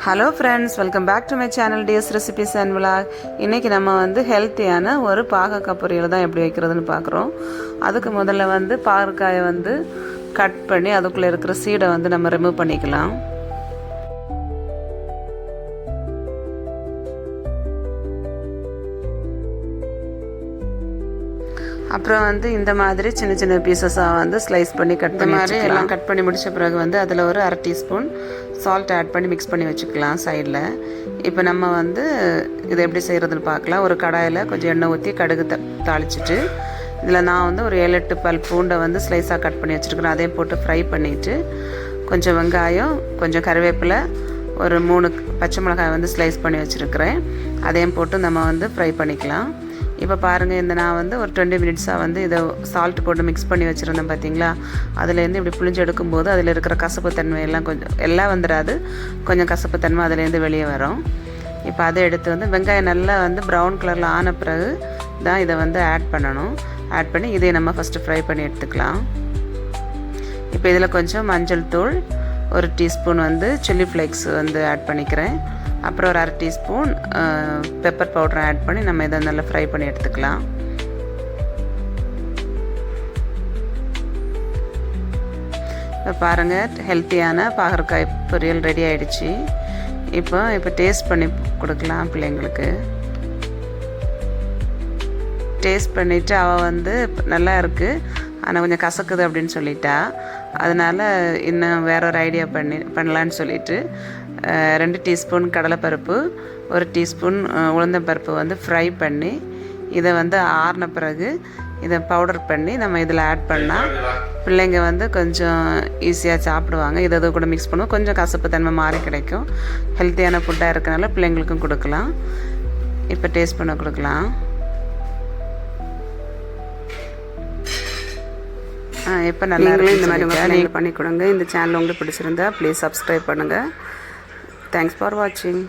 Hello friends, welcome back to my channel DS recipes and vlog. இன்றைக்கி நம்ம ஹெல்த்தியான ஒரு பாகக்காய் பொரியல் தான் எப்படி வைக்கிறதுன்னு பார்க்குறோம். அதுக்கு முதல்ல பாகற்காயை கட் பண்ணி அதுக்குள்ளே இருக்கிற சீடை நம்ம ரிமூவ் பண்ணிக்கலாம். அப்புறம் இந்த மாதிரி சின்ன சின்ன பீசஸாக ஸ்லைஸ் பண்ணி கட் பண்ணி மாதிரி எல்லாம் கட் பண்ணி முடித்த பிறகு அதில் ஒரு 1/2 டீஸ்பூன் சால்ட் ஆட் பண்ணி மிக்ஸ் பண்ணி வச்சுக்கலாம் சைடில். இப்போ நம்ம இதை எப்படி செய்கிறதுன்னு பார்க்கலாம். ஒரு கடாயில் கொஞ்சம் எண்ணெய் ஊற்றி கடுகு தாளிச்சிட்டு இதில் நான் ஒரு 7-8 பல் பூண்டை ஸ்லைஸாக கட் பண்ணி வச்சுருக்கிறேன். அதையும் போட்டு ஃப்ரை பண்ணிவிட்டு கொஞ்சம் வெங்காயம், கொஞ்சம் கருவேப்பிலை, ஒரு 3 பச்சை மிளகாய் ஸ்லைஸ் பண்ணி வச்சுருக்கிறேன். அதையும் போட்டு நம்ம ஃப்ரை பண்ணிக்கலாம். இப்போ பாருங்கள், நான் ஒரு 20 மினிட்ஸாக இதை சால்ட் போட்டு மிக்ஸ் பண்ணி வச்சுருந்தேன் பார்த்தீங்களா. அதுலேருந்து இப்படி புளிஞ்சு எடுக்கும்போது அதில் இருக்கிற கசப்பு தன்மை எல்லாம் கொஞ்சம் எல்லாம் வந்துடாது, கொஞ்சம் கசப்பு தன்மை அதுலேருந்து வெளியே வரும். இப்போ அதை எடுத்து வெங்காயம் நல்லா ப்ரௌன் கலரில் ஆன பிறகு தான் இதை ஆட் பண்ணணும். ஆட் பண்ணி இதை நம்ம ஃபஸ்ட்டு ஃப்ரை பண்ணி எடுத்துக்கலாம். இப்போ இதில் கொஞ்சம் மஞ்சள் தூள், 1 டீஸ்பூன் சில்லி ஃப்ளேக்ஸ் ஆட் பண்ணிக்கிறேன். அப்புறம் ஒரு 1/2 டீஸ்பூன் பெப்பர் பவுடரை ஆட் பண்ணி நம்ம இதை நல்லா ஃப்ரை பண்ணி எடுத்துக்கலாம். இப்போ பாருங்கள், ஹெல்த்தியான பாகற்காய் பொரியல் ரெடி ஆகிடுச்சு. இப்போ டேஸ்ட் பண்ணி கொடுக்கலாம் பிள்ளைங்களுக்கு. டேஸ்ட் பண்ணிவிட்டு அவள் நல்லா இருக்குது, ஆனால் கொஞ்சம் கசக்குது அப்படின்னு சொல்லிட்டா. அதனால் இன்னும் வேற ஒரு ஐடியா பண்ணலான்னு சொல்லிட்டு 2 டீஸ்பூன் கடலைப்பருப்பு, 1 டீஸ்பூன் உளுந்தம்பருப்பு ஃப்ரை பண்ணி இதை ஆறின பிறகு இதை பவுடர் பண்ணி நம்ம இதில் ஆட் பண்ணால் பிள்ளைங்க கொஞ்சம் ஈஸியாக சாப்பிடுவாங்க. இதை கூட மிக்ஸ் பண்ணுவோம், கொஞ்சம் கசப்பு தன்மை மாறி கிடைக்கும். ஹெல்த்தியான ஃபுட்டாக இருக்கனால பிள்ளைங்களுக்கும் கொடுக்கலாம். இப்போ டேஸ்ட் பண்ண கொடுக்கலாம். இப்போ நல்லா இருக்கு. இந்த மாதிரி நீங்கள் பண்ணி கொடுங்க. இந்த சேனல் உங்களுக்கு பிடிச்சிருந்தா ப்ளீஸ் சப்ஸ்கிரைப் பண்ணுங்கள். தேங்க்ஸ் ஃபார் வாட்சிங்.